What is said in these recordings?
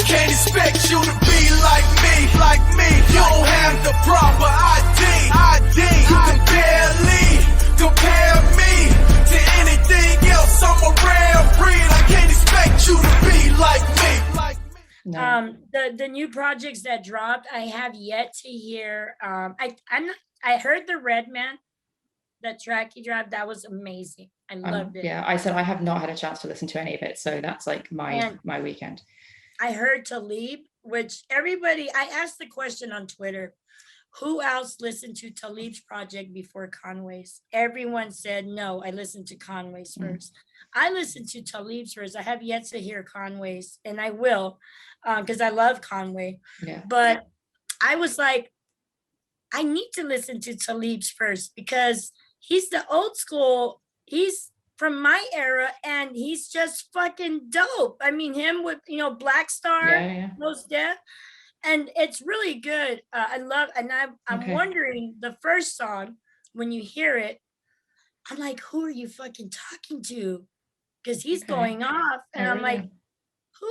can't expect you to be like me, like me. You don't have the proper ID. You can barely compare me to anything else. I'm a rare breed. I can't expect you to be like me. No. The new projects that dropped, I have yet to hear. I heard the Redman, that track he dropped. That was amazing. I loved it. Yeah, I said I have not had a chance to listen to any of it, so that's like my weekend. I heard Talib, which everybody, I asked the question on Twitter, who else listened to Talib's project before Conway's? Everyone said, no, I listened to Conway's first. I listened to Talib's first. I have yet to hear Conway's, and I will, because I love Conway. Yeah. But I was like, I need to listen to Talib's first, because he's the old school. He's from my era, and he's just fucking dope. I mean, him with, Black Star, Most Def, and it's really good. I love, and I'm wondering, the first song, when you hear it, I'm like, who are you fucking talking to? Because he's going off, and I'm like, who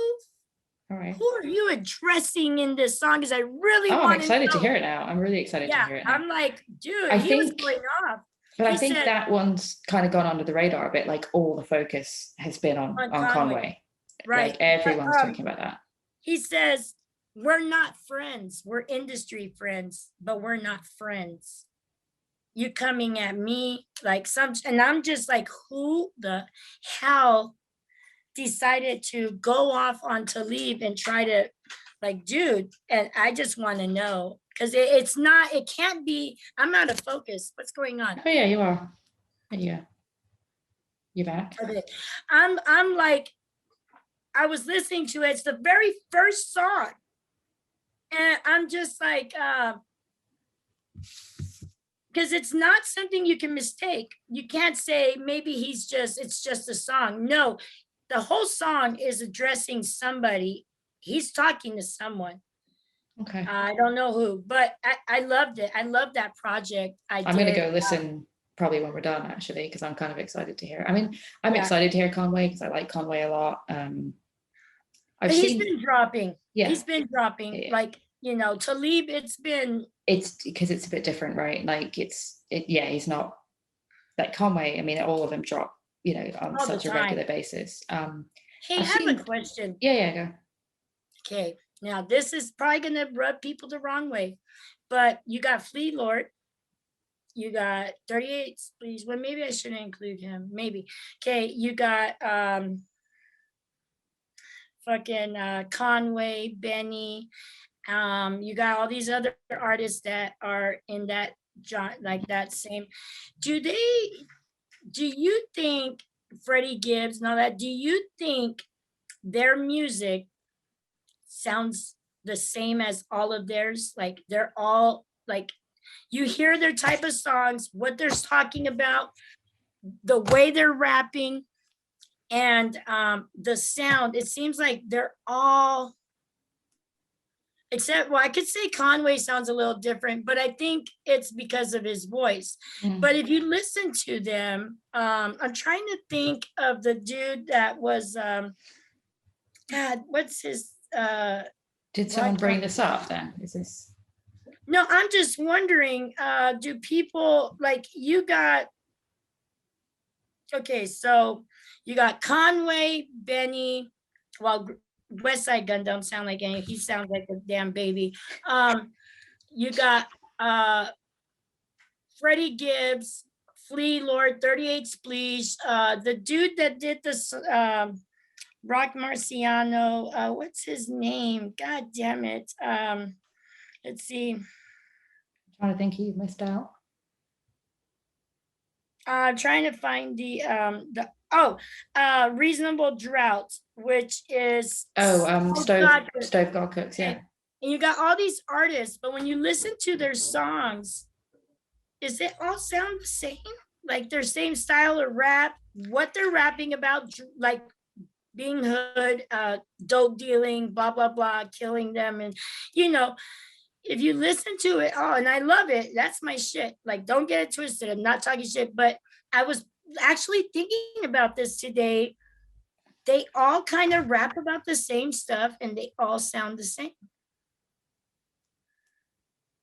are you addressing in this song? Because I really want to know. I'm excited to hear it now. I'm really excited to hear it now. I'm like, dude, he was going off. But I think that one's kind of gone under the radar a bit. Like, all the focus has been on Conway. Right. Like, everyone's talking about that. He says, we're not friends. We're industry friends, but we're not friends. You coming at me like and I'm just like, who the hell decided to go off on Talib and try to, like, dude, and I just want to know, because it can't be, I'm out of focus. What's going on? Oh yeah, you are. Yeah. You're back. Okay. I'm like, I was listening to it. It's the very first song. And I'm just like, because it's not something you can mistake. You can't say maybe it's just a song. No, the whole song is addressing somebody. He's talking to someone. Okay. I don't know who, but I loved it. I love that project. I'm going to go listen probably when we're done, actually, because I'm kind of excited to hear. I mean, I'm excited to hear Conway because I like Conway a lot. He's been dropping. Yeah. He's been dropping. Yeah. Like, Talib, it's because it's a bit different, right? Like he's not like Conway. I mean, all of them drop, on such a regular basis. Hey, I have a question. Yeah, go. Okay, now this is probably gonna rub people the wrong way, but you got Flea Lord, you got 38, please. Well, maybe I shouldn't include him. Maybe. Okay, you got Conway, Benny. You got all these other artists that are in that like that same. Do you think Freddie Gibbs and all that, do you think their music sounds the same as all of theirs? Like, they're all like, you hear their type of songs, what they're talking about, the way they're rapping, and the sound, it seems like they're all, except, well, I could say Conway sounds a little different, but I think it's because of his voice. But if you listen to them, I'm trying to think of the dude that was, God, what's his? Did someone bring this up then? Is this? No, I'm just wondering, do people, like, you got, okay, so you got Conway, Benny, well, West Side Gun don't sound like any, he sounds like a damn baby. You got Freddie Gibbs, Flea Lord, 38 Spleesh, the dude that did this Rock Marciano, what's his name? God damn it. Let's see. I'm trying to think who you missed out. I'm trying to find the Reasonable Drought, which is Stove God Cooks, yeah. And you got all these artists, but when you listen to their songs, is it all sound the same? Like their same style of rap, what they're rapping about, like being hood, dope dealing, blah blah blah, killing them, and if you listen to it, and I love it, that's my shit. Like, don't get it twisted. I'm not talking shit, but I was actually thinking about this today. they all kind of rap about the same stuff and they all sound the same.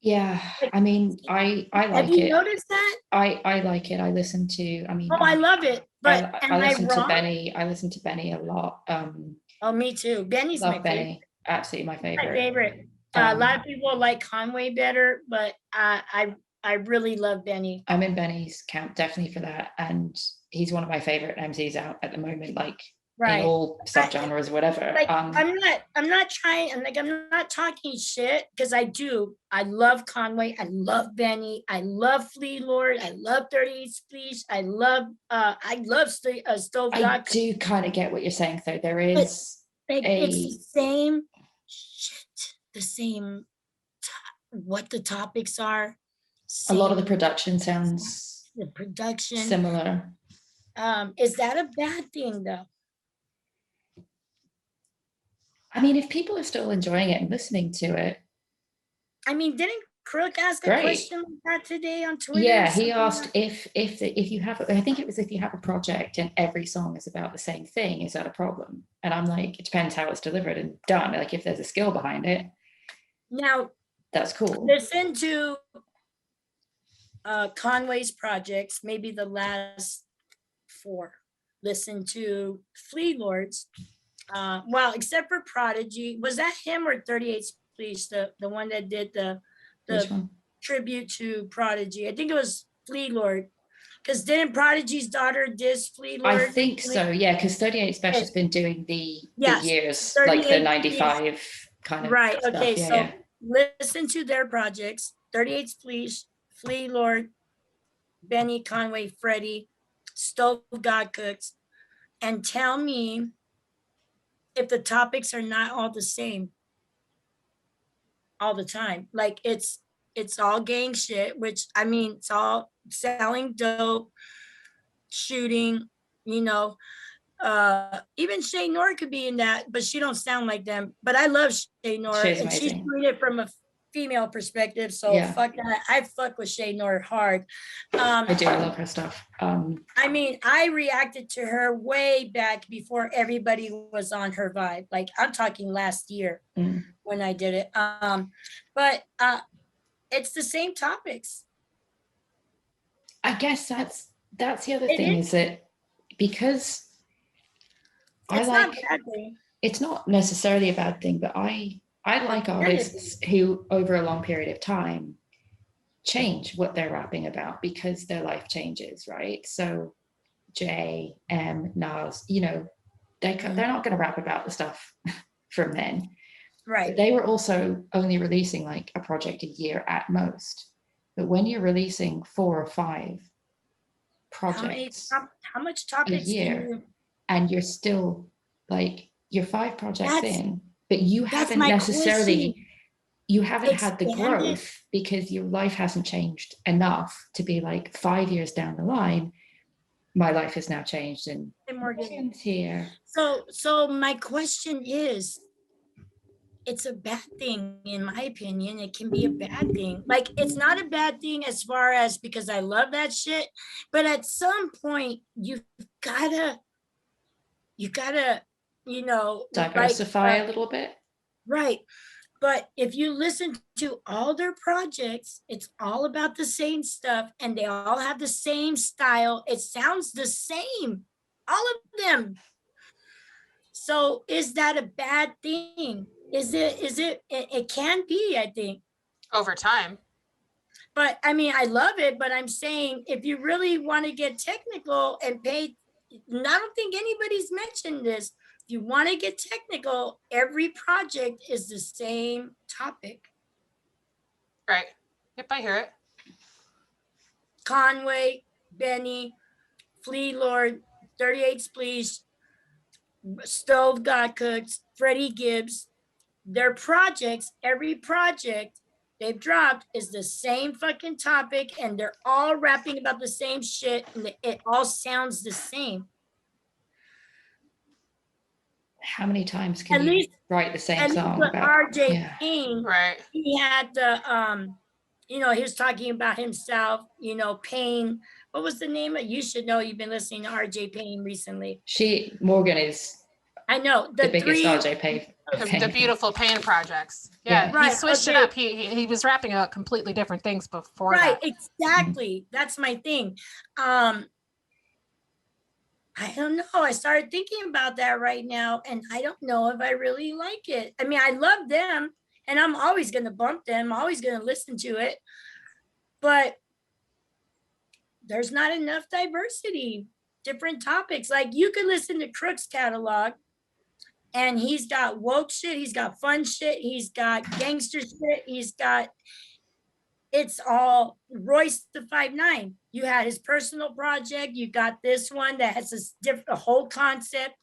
Yeah, I mean, I Have like you it. noticed that? I like it. I listen to, I mean, Oh, I love it. But I am I listen to wrong? Benny. I listen to Benny a lot. Oh, me too. Benny's my Love favorite. Benny. Absolutely my My favorite. favorite. A lot of people like Conway better, but I really love Benny. I'm in Benny's camp definitely for that, and he's one of my favorite MCs out at the moment, like in all subgenres or whatever. Like I'm not trying, and like I'm not talking shit, because I love Conway, I love Benny, I love Flea Lord, I love 38 Speech, I love Stove I God. do kind of get what you're saying, though. There is Like it's the same shit, the same what the topics are. A lot of the production sounds the production similar. Is that a bad thing though? I mean, if people are still enjoying it and listening to it. I mean, didn't Crook ask a question like that today on Twitter? Yeah, he asked if you have, I think it was if you have a project and every song is about the same thing, is that a problem? And I'm like, it depends how it's delivered and done. Like if there's a skill behind it, now that's cool. Listen to Conway's projects, maybe the last 4. Listen to Flea Lord's. Well, except for Prodigy. Was that him or 38 Speech, the one that did the tribute to Prodigy? I think it was Flea Lord. Because didn't Prodigy's daughter diss Flea Lord? I think so, yeah, because 38 Special has been doing the years, like the 95 kind of right, stuff. okay, Yeah, so yeah. Listen to their projects, 38 Speech, Flea Lord, Benny, Conway, Freddie, Stove God Cooks, and tell me if the topics are not all the same all the time. Like it's all gang shit, which I mean, it's all selling dope, shooting, even Shay Nor could be in that, but she don't sound like them. But I love Shay Nor, and she's doing it from a female perspective. So fuck that. I fuck with Shay Nor hard. I do. I love her stuff. I mean, I reacted to her way back before everybody was on her vibe. Like I'm talking last year when I did it. But it's the same topics. I guess that's the other thing is that because it's not necessarily a bad thing, but I like artists who over a long period of time change what they're rapping about because their life changes, right? So J.M, Nas, they're not going to rap about the stuff from then. Right. But they were also only releasing like a project a year at most. But when you're releasing 4 or 5 projects how much topics a year, and you're still like you're 5 projects in, but you haven't necessarily had the growth because your life hasn't changed enough to be like 5 years down the line, my life has now changed and Morgan's here. So my question is, it's a bad thing, in my opinion. It can be a bad thing. Like, it's not a bad thing as far as because I love that shit, but at some point you gotta, diversify a little bit. Right. But if you listen to all their projects, it's all about the same stuff and they all have the same style. It sounds the same, all of them. So is that a bad thing? It can be, I think. Over time. But I mean, I love it, but I'm saying if you really want to get technical and pay, I don't think anybody's mentioned this. If you want to get technical, every project is the same topic. Right. Yep, I hear it. Conway, Benny, Flea Lord, 38 Speech, Stove God Cooks, Freddie Gibbs, their projects, every project they've dropped is the same fucking topic and they're all rapping about the same shit and it all sounds the same. How many times can you write the same song about RJ Payne? Right. He had the he was talking about himself, Payne. What was the name of? You should know, you've been listening to RJ Payne recently. Morgan is I know the the biggest three. RJ Pay. The beautiful pain projects. Yeah, Yeah. he Right, switched it okay. up. He was rapping about completely different things before Right, that. exactly. That's my thing. I don't know. I started thinking about that right now, and I don't know if I really like it. I mean, I love them, and I'm always going to bump them, always going to listen to it, but there's not enough diversity, different topics. Like you could listen to Crook's catalog, and he's got woke shit, he's got fun shit, he's got gangster shit, he's got it's all Royce the 5'9". You had his personal project. You got this one that has this different, a whole concept.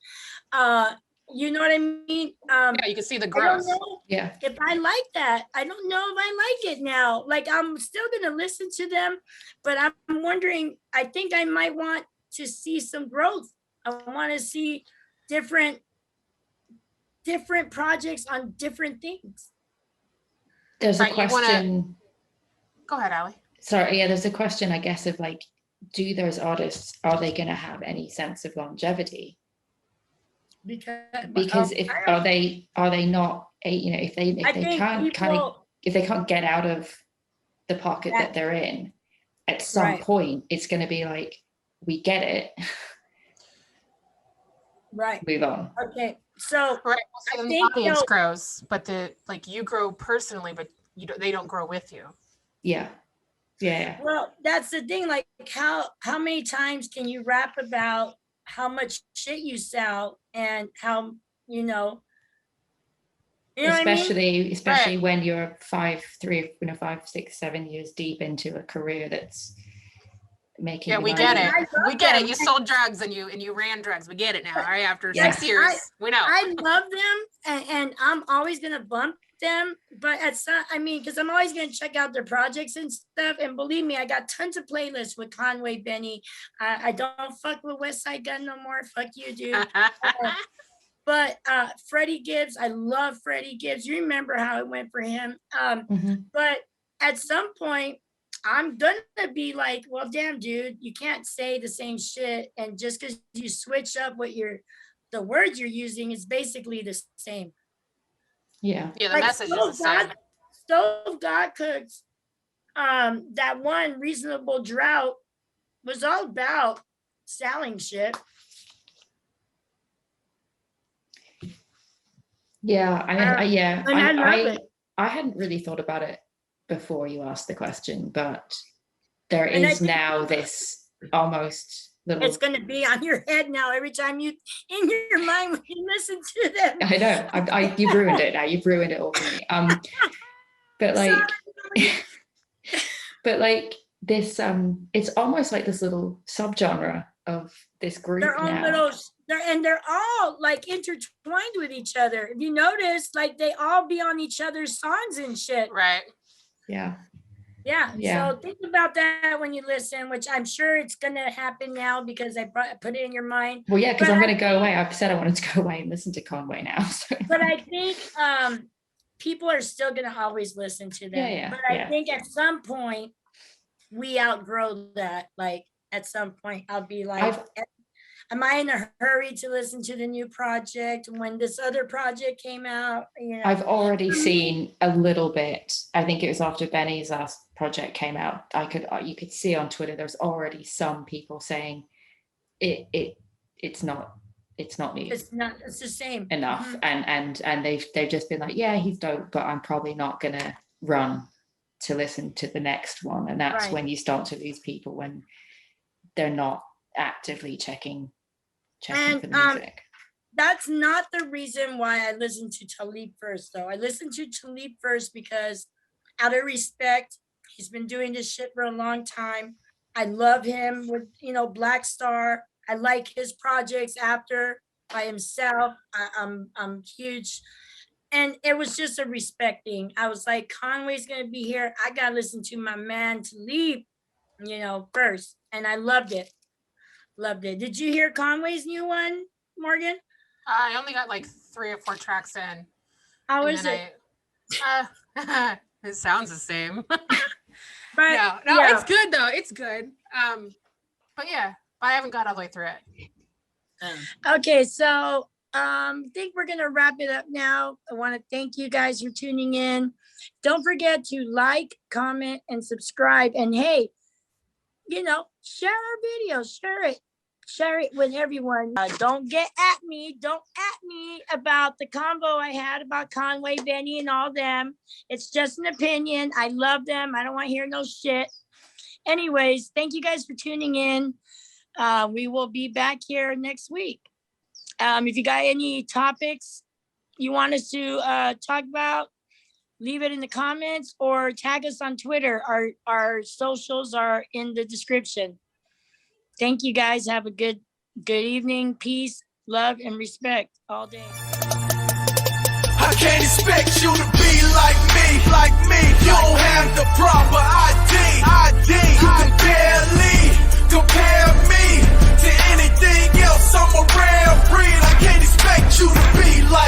You know what I mean? Yeah, you can see the I growth. don't know Yeah. if I like that. I don't know if I like it now. Like I'm still gonna listen to them, but I'm wondering. I think I might want to see some growth. I want to see different projects on different things. There's a Right, you wanna- question. Go ahead, Allie. Sorry, yeah, there's a question, I guess, of like, do those artists, are they going to have any sense of longevity? Because if are they not you know, if they can't get out of the pocket that they're in, at some point it's going to be like, we get it, right, move on. okay, so right, so the audience grows, but you grow personally, but they don't grow with you. Yeah. Well, that's the thing. Like, how many times can you rap about how much shit you sell and how especially Right. when you're 5, 6, 7 years deep into a career that's making. Yeah, we get it. We get it. You sold drugs and you ran drugs. We get it now. All right, after 6 years, we know. I love them, and I'm always gonna bump them, but because I'm always gonna check out their projects and stuff. And believe me, I got tons of playlists with Conway, Benny. I don't fuck with West Side Gun no more. Fuck you, dude. But Freddie Gibbs, I love Freddie Gibbs. You remember how it went for him. But at some point, I'm gonna be like, well, damn, dude, you can't say the same shit. And just because you switch up the words you're using is basically the same. Yeah. Yeah, the message is the same. Stove God Cooks, that one Reasonable Drought was all about selling shit. Yeah, I love it. I hadn't really thought about it before you asked the question, but there is now this almost little. It's going to be on your head now every time in your mind when you listen to them. I know. You've ruined it now. You've ruined it all for me. But this, it's almost like this little subgenre of this group now. They're all like intertwined with each other. If you notice, like they all be on each other's songs and shit. Right. Yeah. So think about that when you listen, which I'm sure it's gonna happen now because I put it in your mind. Well, yeah, because I'm gonna go away. I've said I wanted to go away and listen to Conway now. So. But I think people are still gonna always listen to them. But I think at some point we outgrow that. Like at some point I'll be like, am I in a hurry to listen to the new project when this other project came out? I've already seen a little bit. I think it was after Benny's last project came out. You could see on Twitter there's already some people saying it's not new. It's the same enough. And they've just been like, yeah, he's dope, but I'm probably not gonna run to listen to the next one. And that's when you start to lose people, when they're not actively checking for the music. That's not the reason why I listened to Talib first, though. I listened to Talib first because out of respect, he's been doing this shit for a long time. I love him with, Black Star. I like his projects after by himself. I'm huge. And it was just a respect thing. I was like, Conway's going to be here. I got to listen to my man Talib, first. And I loved it. Did you hear Conway's new one, Morgan? I only got like 3 or 4 tracks in. How is it? It sounds the same. But no, it's good though. It's good. But I haven't got all the way through it. Okay, so think we're gonna wrap it up now. I want to thank you guys for tuning in. Don't forget to like, comment, and subscribe. And hey, share our videos, share it with everyone. Don't get at me. Don't at me about the convo I had about Conway, Benny, and all them. It's just an opinion. I love them. I don't want to hear no shit. Anyways, thank you guys for tuning in. We will be back here next week. If you got any topics you want us to talk about, leave it in the comments or tag us on Twitter. Our socials are in the description. Thank you guys. Have a good evening. Peace, love, and respect all day. I can't expect you to be like me. You don't have the proper ID. You can barely compare me to anything else. I'm a rare breed. I can't expect you to be like